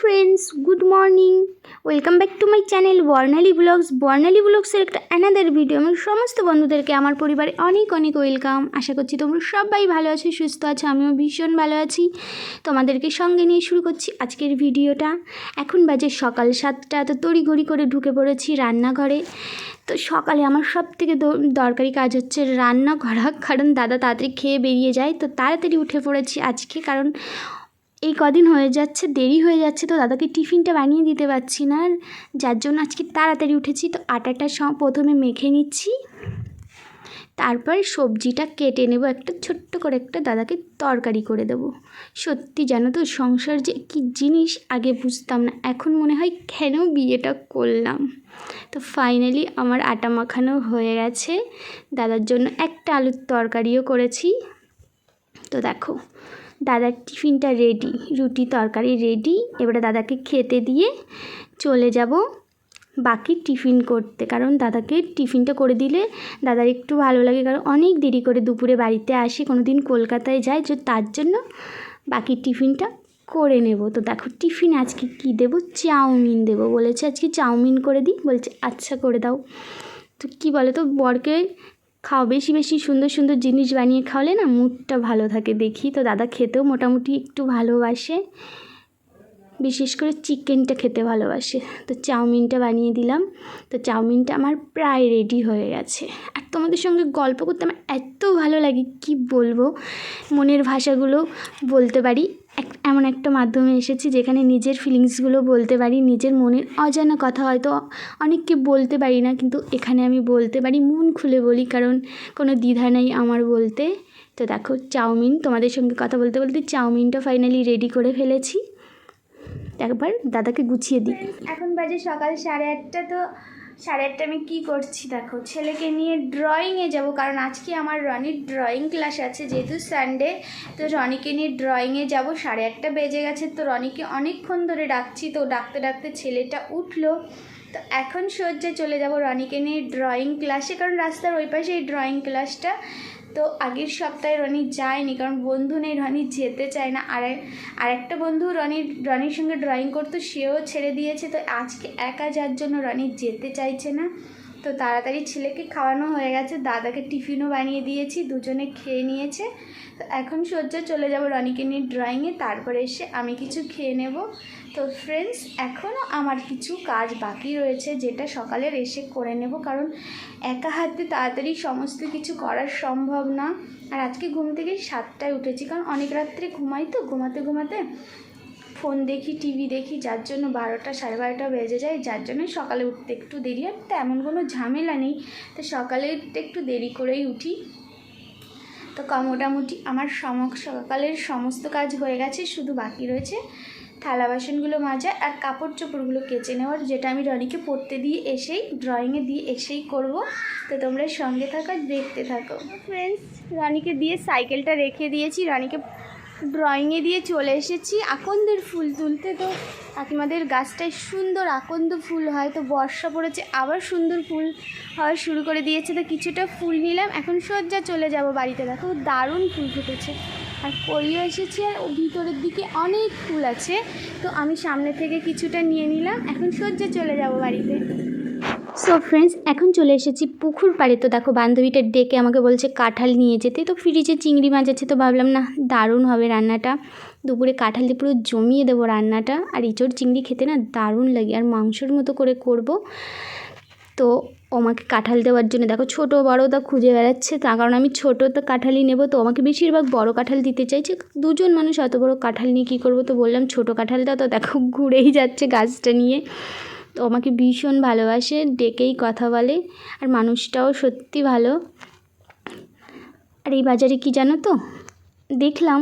Friends, good morning. Welcome back to my channel Barnali blogs. Barnali ব্লগসের একটা another video. আমার সমস্ত বন্ধুদেরকে আমার পরিবারে অনেক অনেক ওয়েলকাম। আশা করছি তোমরা সবাই ভালো আছো, সুস্থ আছো। আমিও ভীষণ ভালো আছি। তোমাদেরকে সঙ্গে নিয়ে শুরু করছি আজকের ভিডিওটা। এখন বাজে সকাল 7টা। তো তড়িঘড়ি করে ঢুকে পড়েছি রান্নাঘরে। তো সকালে আমার সব থেকে দরকারি কাজ হচ্ছে রান্না করা, কারণ দাদা তাড়াতাড়ি খেয়ে বেরিয়ে যায়। তো তাড়াতাড়ি উঠে পড়েছি আজকে, কারণ এই কদিন হয়ে যাচ্ছে দেরি হয়ে যাচ্ছে, তো দাদাকে টিফিনটা বানিয়ে দিতে পারছি না, আর যার জন্য আজকে তাড়াতাড়ি উঠেছি। তো আটাটা প্রথমে মেখে নিচ্ছি, তারপর সবজিটা কেটে নেব, একটা ছোট্ট করে একটা দাদাকে তরকারি করে দেব। সত্যি জানো তো, সংসার যে কী জিনিস আগে বুঝতাম না, এখন মনে হয় কেন বিয়েটা করলাম। তো ফাইনালি আমার আটা মাখানো হয়ে গেছে। দাদার জন্য একটা আলুর তরকারিও করেছি। তো দেখো, দাদার টিফিনটা রেডি, রুটি তরকারি রেডি। এবারে দাদাকে খেতে দিয়ে চলে যাব বাকি টিফিন করতে, কারণ দাদাকে টিফিনটা করে দিলে দাদার একটু ভালো লাগে, কারণ অনেক দেরি করে দুপুরে বাড়িতে আসি, কোনো দিন কলকাতায় যায়, যে তার জন্য বাকি টিফিনটা করে নেব। তো দেখো টিফিন আজকে কি দেব, চাউমিন দেব বলেছে, আজকে চাউমিন করে দিই বলছে, আচ্ছা করে দাও। তো কী বলে তো, বরকে খাও, বেশি বেশি সুন্দর সুন্দর জিনিস বানিয়ে খাওয়ালে না মুডটা ভালো থাকে দেখি। তো দাদা খেতেও মোটামুটি একটু ভালোবাসে, বিশেষ করে চিকেনটা খেতে ভালোবাসে। তো চাউমিনটা বানিয়ে দিলাম। তো চাউমিনটা আমার প্রায় রেডি হয়ে গেছে। আর তোমাদের সঙ্গে গল্প করতে আমার এত ভালো লাগে, কি বলবো, মনের ভাষাগুলো বলতে পারি। এমন একটা মাধ্যমে এসেছি যেখানে নিজের ফিলিংসগুলো বলতে পারি, নিজের মনের অজানা কথা হয়তো অনেককে বলতে পারি না, কিন্তু এখানে আমি বলতে পারি, মন খুলে বলি, কারণ কোনো দ্বিধা নেই আমার বলতে। তো দেখো চাউমিন, তোমাদের সঙ্গে কথা বলতে বলতে চাউমিনটা ফাইনালি রেডি করে ফেলেছি। একবার দাদাকে গুছিয়ে দিই। এখন বাজে সকাল 8:30। তো 8:30 আমি কী করছি দেখো, ছেলেকে নিয়ে ড্রয়িংয়ে যাব, কারণ আজকে আমার রনির ড্রয়িং ক্লাস আছে, যেহেতু সানডে। তো রনিকে নিয়ে ড্রয়িংয়ে যাব। 8:30 বেজে গেছে। তো রনিকে অনেকক্ষণ ধরে ডাকছি, তো ডাকতে ডাকতে ছেলেটা উঠলো। তো এখন সহ্যে চলে যাব রনিকে নিয়ে ড্রয়িং ক্লাসে, কারণ রাস্তার ওই পাশে এই ড্রয়িং ক্লাসটা। তো আগের সপ্তাহে রনি যায়নি, কারণ বন্ধু নেই, রনি যেতে চায় না। আর একটা বন্ধু রনির সঙ্গে ড্রয়িং করতো, সেও ছেড়ে দিয়েছে। তো আজকে একা যার জন্য রনি যেতে চাইছে না। তো তাড়াতাড়ি ছেলেকে খাওয়ানো হয়ে গেছে, দাদাকে টিফিনও বানিয়ে দিয়েছি, দুজনে খেয়ে নিয়েছে। তো এখন সহ্যে চলে যাব রনিকে নিয়ে ড্রয়িংয়ে, তারপরে এসে আমি কিছু খেয়ে নেব। তো ফ্রেন্ডস, এখনও আমার কিছু কাজ বাকি রয়েছে, যেটা সকালের এসে করে নেব, কারণ একা হাতে তাড়াতাড়ি সমস্ত কিছু করা সম্ভব না। আর আজকে ঘুম থেকে 7টায় উঠেছি, কারণ অনেক রাত্রে ঘুমাই, তো ঘুমাতে ঘুমাতে ফোন দেখি, টিভি দেখি, যার জন্য 12টা 12:30 বেজে যায়, যার জন্য সকালে উঠতে একটু দেরি হয়। তেমন কোনো ঝামেলা নেই, তো সকালে উঠতে একটু দেরি করেই উঠি। তো মোটামুটি আমার সকালের সমস্ত কাজ হয়ে গেছে, শুধু বাকি রয়েছে থালা বাসনগুলো মাজা আর কাপড় চোপড়গুলো কেচে নেওয়ার, যেটা আমি রনিকে পড়তে দিয়ে এসেই, ড্রয়িংয়ে দিয়ে এসেই করব। তো তোমরা সঙ্গে থাকো, দেখতে থাকো। ফ্রেন্ডস, রনিকে দিয়ে সাইকেলটা রেখে দিয়েছি, রনিকে ড্রয়িংয়ে দিয়ে চলে এসেছি আকন্দের ফুল তুলতে। তো কাকিমাদের গাছটায় সুন্দর আকন্দ ফুল হয়, তো বর্ষা পড়েছে, আবার সুন্দর ফুল হওয়া শুরু করে দিয়েছে। তো কিছুটা ফুল নিলাম, এখন সজ্জা চলে যাব বাড়িতে। দেখো দারুণ ফুল ফুটেছে, আর কলিও এসেছি, আর ভিতরের দিকে অনেক ফুল আছে। তো আমি সামনে থেকে কিছুটা নিয়ে নিলাম, এখন সজ্জা চলে যাব বাড়িতে। সো ফ্রেন্ডস, এখন চলে এসেছি পুকুর পাড়ে। তো দেখো বান্ধবীটা ডেকে আমাকে বলছে কাঁঠাল নিয়ে যেতে। তো ফ্রিজে চিংড়ি মাছ আছে, তো ভাবলাম না দারুণ হবে রান্নাটা, দুপুরে কাঁঠাল দিয়ে পুরো জমিয়ে দেবো রান্নাটা। আর ইঁচড় চিংড়ি খেতে না দারুণ লাগে, আর মাংসর মতো করে করব। তো আমাকে কাঁঠাল দেওয়ার জন্য দেখো ছোটো বড়ো তা খুঁজে বেড়াচ্ছে, তার কারণ আমি ছোটো তো কাঁঠালই নেবো। তো আমাকে বেশিরভাগ বড় কাঁঠাল দিতে চাইছে, দুজন মানুষ এত বড় কাঁঠাল নিয়ে কী করবো। তো বললাম ছোটো কাঁঠালটা, তো দেখো ঘুরেই যাচ্ছে গাছটা নিয়ে। তো আমাকে ভীষণ ভালোবাসে, ডেকেই কথা বলে, আর মানুষটাও সত্যি ভালো। আর এই বাজারে কি জানো তো, দেখলাম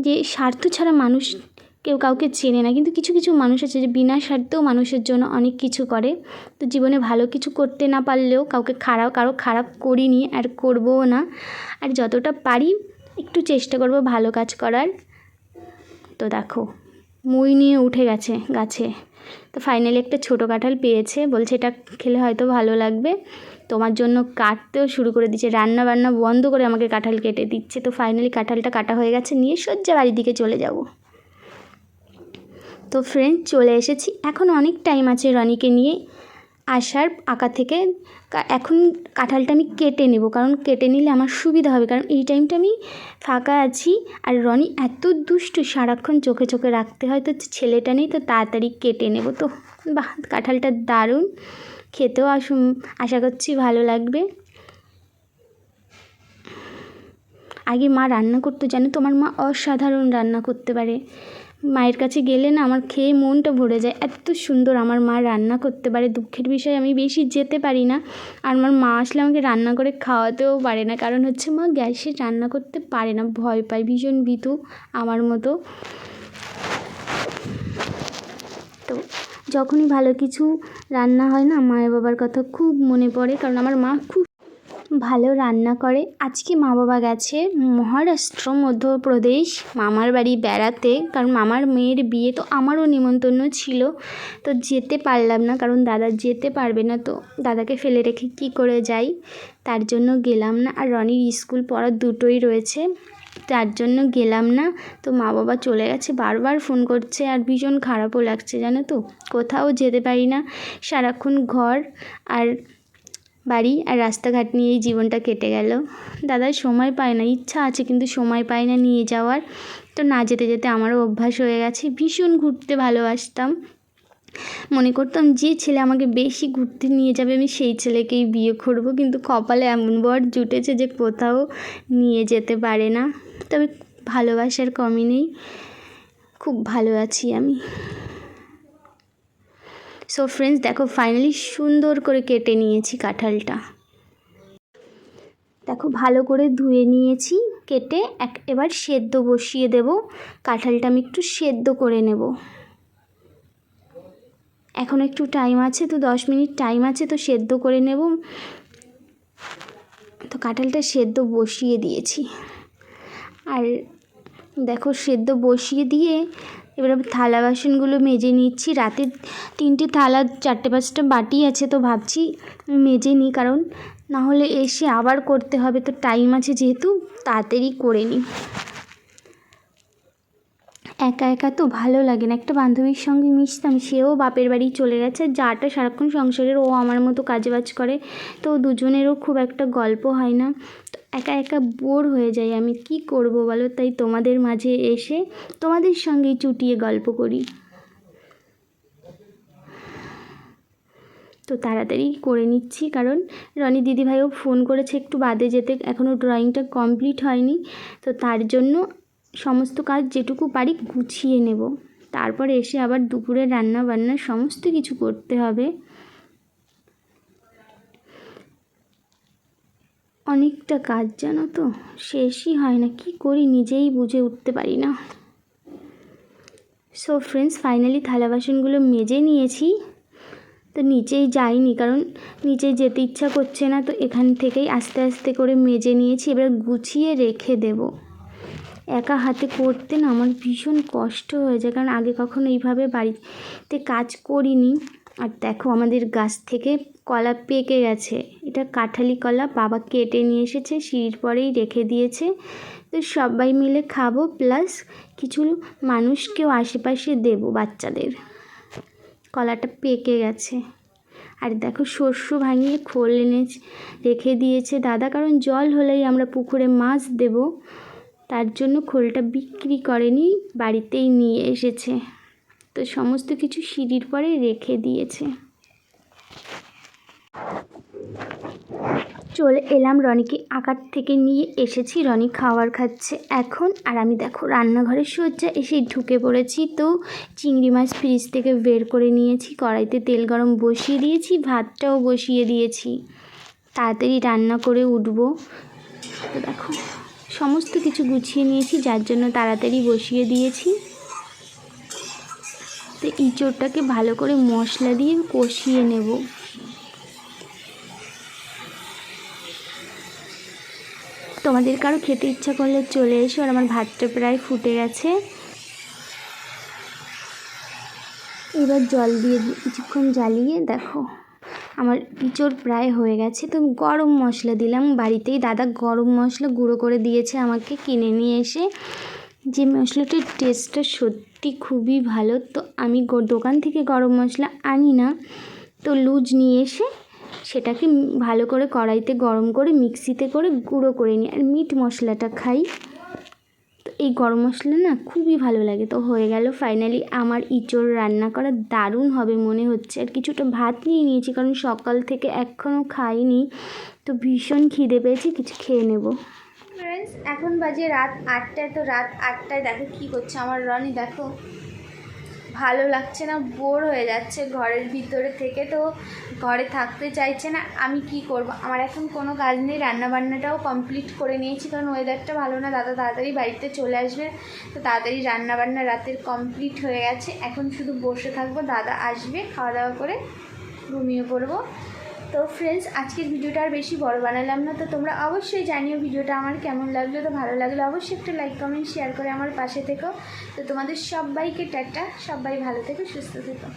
যে স্বার্থ ছাড়া মানুষ কেউ কাউকে চেনে না, কিন্তু কিছু কিছু মানুষ আছে যে বিনা স্বার্থেও মানুষের জন্য অনেক কিছু করে। তো জীবনে ভালো কিছু করতে না পারলেও কারো খারাপ করিনি, আর করবও না। আর যতটা পারি একটু চেষ্টা করব ভালো কাজ করার। তো দেখো মই নিয়ে উঠে গেছে গাছে। তো ফাইনালি একটা ছোটো কাঁঠাল পেয়েছে, বলছে এটা খেলে হয়তো ভালো লাগবে। তোমার জন্য কাটতেও শুরু করে দিচ্ছে, রান্না বান্না বন্ধ করে আমাকে কাঁঠাল কেটে দিচ্ছে। তো ফাইনালি কাঁঠালটা কাটা হয়ে গেছে, নিয়ে সোজা বাড়ির দিকে চলে যাব। তো ফ্রেন্ড চলে এসেছি, এখন অনেক টাইম আছে রনিকে নিয়ে আসার আঁকা থেকে। এখন কাঁঠালটা আমি কেটে নেব, কারণ কেটে নিলে আমার সুবিধা হবে, কারণ এই টাইমটা আমি ফাঁকা আছি। আর রনি এত দুষ্টু, সারাক্ষণ চোখে চোখে রাখতে হয়, তো ছেলেটা নেই, তো তাড়াতাড়ি কেটে নেব। তো বাহ, কাঁঠালটা দারুণ, খেতেও আশা করছি ভালো লাগবে। আগে মা রান্না করতে জানো, তোমার মা অসাধারণ রান্না করতে পারে। মায়ের কাছে গেলে না আমার খেয়ে মনটা ভরে যায়, এত সুন্দর আমার মা রান্না করতে পারে। দুঃখের বিষয় আমি বেশি যেতে পারি না, আর আমার মা আসলে আমাকে রান্না করে খাওয়াতেও পারে না, কারণ হচ্ছে মা গ্যাসে রান্না করতে পারে না, ভয় পায়, ভীষণ ভীতু আমার মতো। তো যখনই ভালো কিছু রান্না হয় না, মায়ের বাবার কথা খুব মনে পড়ে, কারণ আমার মা খুব ভালো রান্না করে। আজকে মা বাবা গেছে মহারাষ্ট্র, মধ্যপ্রদেশ মামার বাড়ি বেড়াতে, কারণ মামার মেয়ের বিয়ে, তো আমারও নিমন্ত্রণ ছিল, তো যেতে পারলাম না, কারণ দাদা যেতে পারবে না, তো দাদাকে ফেলে রেখে কি করে যাই, তার জন্য গেলাম না। আর রনির স্কুল পড়া দুটোই রয়েছে, তার জন্য গেলাম না। তো মা বাবা চলে গেছে, বারবার ফোন করছে, আর ভীষণ খারাপও লাগছে জানো তো, কোথাও যেতে পারি না, সারাক্ষণ ঘর আর বাড়ি আর রাস্তাঘাট নিয়েই জীবনটা কেটে গেল। দাদা সময় পায় না, ইচ্ছা আছে কিন্তু সময় পায় না নিয়ে যাওয়ার, তো না যেতে যেতে আমারও অভ্যাস হয়ে গেছে। ভীষণ ঘুরতে ভালোবাসতাম, মনে করতাম যে ছেলে আমাকে বেশি ঘুরতে নিয়ে যাবে আমি সেই ছেলেকেই বিয়ে করব, কিন্তু কপালে এমন বর জুটেছে যে কোথাও নিয়ে যেতে পারে না। তবে ভালোবাসার কমই নেই, খুব ভালো আছি আমি। সো ফ্রেন্ডস দেখো, ফাইনালি সুন্দর করে কেটে নিয়েছি কাঁঠালটা, দেখো ভালো করে ধুয়ে নিয়েছি কেটে। এবার সেদ্ধ বসিয়ে দেব, কাঁঠালটা আমি একটু সেদ্ধ করে নেব। এখন একটু টাইম আছে, তো 10 মিনিট টাইম আছে, তো সেদ্ধ করে নেব। তো কাঁঠালটা সেদ্ধ বসিয়ে দিয়েছি, আর দেখো সেদ্ধ বসিয়ে দিয়ে এবার থালা বাসনগুলো মেজে নিচ্ছি। রাতে 3টে থালা 4-5টা বাটি আছে, তো ভাবছি মেজে নিই, কারণ না হলে এসে আবার করতে হবে, তো টাইম আছে যেহেতু তাড়াতাড়ি করে নিই। একা একা তো ভালো লাগে না, একটা বান্ধবীর সঙ্গে মিশতাম, সেও বাপের বাড়ি চলে গেছে, যাটা সারাক্ষণ সংসারের, ও আমার মতো কাজবাজ করে, তো দুজনেরও খুব একটা গল্প হয় না, তো একা একা বোর হয়ে যাই আমি, কি করব বলো, তাই তোমাদের মাঝে এসে তোমাদের সঙ্গেই চুটিয়ে গল্প করি। তো তাড়াতাড়ি করে নিচ্ছি, কারণ রনি দিদিভাইও ফোন করেছে একটু বাদে যেতে, এখনও ড্রয়িংটা কমপ্লিট হয়নি, তো তার জন্য সমস্ত কাজ যেটুকু পারি গুছিয়ে নেব, তারপরে এসে আবার দুপুরে রান্না বান্না সমস্ত কিছু করতে হবে। অনেকটা কাজ জানো তো, শেষই হয় না, কি করি নিজেই বুঝে উঠতে পারি না। সো ফ্রেন্ডস ফাইনালি থালা বাসনগুলো মেজে নিয়েছি, তো নিচেই যাইনি, কারণ নিচে যেতে ইচ্ছা করছে না, তো এখান থেকেই আস্তে আস্তে করে মেজে নিয়েছি। এবার গুছিয়ে রেখে দেব, একা হাতে করতে না আমার ভীষণ কষ্ট হয়ে যায়, কারণ আগে কখনো এইভাবে বাড়িতে কাজ করিনি। আর দেখো আমাদের গাছ থেকে কলা পেকে গেছে, এটা কাঁঠালি কলা, বাবা কেটে নিয়ে এসেছে, সিঁড়ির পরেই রেখে দিয়েছে, তো সবাই মিলে খাবো, প্লাস কিছু মানুষকেও আশেপাশে দেবো, বাচ্চাদের। কলাটা পেকে গেছে। আর দেখো শস্য ভাঙিয়ে খোল এনে রেখে দিয়েছে দাদা, কারণ জল হলেই আমরা পুকুরে মাছ দেব, তার জন্য খোলটা বিক্রি করেনি, বাড়িতেই নিয়ে এসেছে, তো সমস্ত কিছু সিঁড়ির পরে রেখে দিয়েছে। চলে এলাম, রনিকে আকার থেকে নিয়ে এসেছি, রনি খাবার খাচ্ছে এখন, আর আমি দেখো রান্নাঘরে সজ্জা এসেই ঢুকে পড়েছি। তো চিংড়ি মাছ ফ্রিজ থেকে বের করে নিয়েছি, কড়াইতে তেল গরম বসিয়ে দিয়েছি, ভাতটাও বসিয়ে দিয়েছি, তাড়াতাড়ি রান্না করে উঠবো। তো দেখো সমস্ত কিছু গুছিয়ে নিয়েছি, যার জন্য তাড়াতাড়ি বসিয়ে দিয়েছি। তো ইঁচড়টাকে ভালো করে মশলা দিয়ে কষিয়ে নেব। তোমাদের কারো খেতে ইচ্ছা করলে চলে এসো, আর আমার ভাতটা প্রায় ফুটে গেছে। এবার জল দিয়ে কিছুক্ষণ জ্বালিয়ে দেখো আমার ইঁচড় প্রায় হয়ে গেছে। তো গরম মশলা দিলাম, বাড়িতেই দাদা গরম মশলা গুঁড়ো করে দিয়েছে আমাকে, কিনে নিয়ে এসে যে মশলাটার টেস্টটা সত্যি খুবই ভালো। তো আমি দোকান থেকে গরম মশলা আনি না, তো লুজ নিয়ে এসে সেটাকে ভালো করে কড়াইতে গরম করে মিক্সিতে করে গুঁড়ো করে নিই, আর মিট মশলাটা খাই। তো এই গরম মশলা না খুবই ভালো লাগে। তো হয়ে গেল ফাইনালি আমার ইঁচড় রান্না করা, দারুণ হবে মনে হচ্ছে। আর কিছুটা ভাত নিয়ে নিয়েছি, কারণ সকাল থেকে এখনও খাইনি, তো ভীষণ খিদে পেয়েছি, কিছু খেয়ে নেব। ফ্রেন্ডস, এখন বাজে রাত 8টায়। তো রাত 8টায় দেখো কী করছে আমার রনি, দেখো ভালো লাগছে না, বোর হয়ে যাচ্ছে ঘরের ভিতরে থেকে, তো ঘরে থাকতে চাইছে না। আমি কি করব, আমার এখন কোনো কাজ নেই, রান্নাবান্নাটাও কমপ্লিট করে নিয়েছি, কারণ ওয়েদারটা ভালো না, দাদা তাড়াতাড়ি বাড়িতে চলে আসবে। তো তাড়াতাড়ি রান্নাবান্না রাতের কমপ্লিট হয়ে গেছে, এখন শুধু বসে থাকবো, দাদা আসবে, খাওয়া দাওয়া করে ঘুমিয়ে পড়বো। তো ফ্রেন্ডস, আজকের ভিডিওটা আর বেশি বড় বানালাম না। তো তোমরা অবশ্যই জানিও ভিডিওটা আমার কেমন লাগলো। তো ভালো লাগলে অবশ্যই একটা লাইক কমেন্ট শেয়ার করে আমার পাশে থেকো। তো তোমাদের সবাইকে টাটা, সবাই ভালো থেকো, সুস্থ থেকো।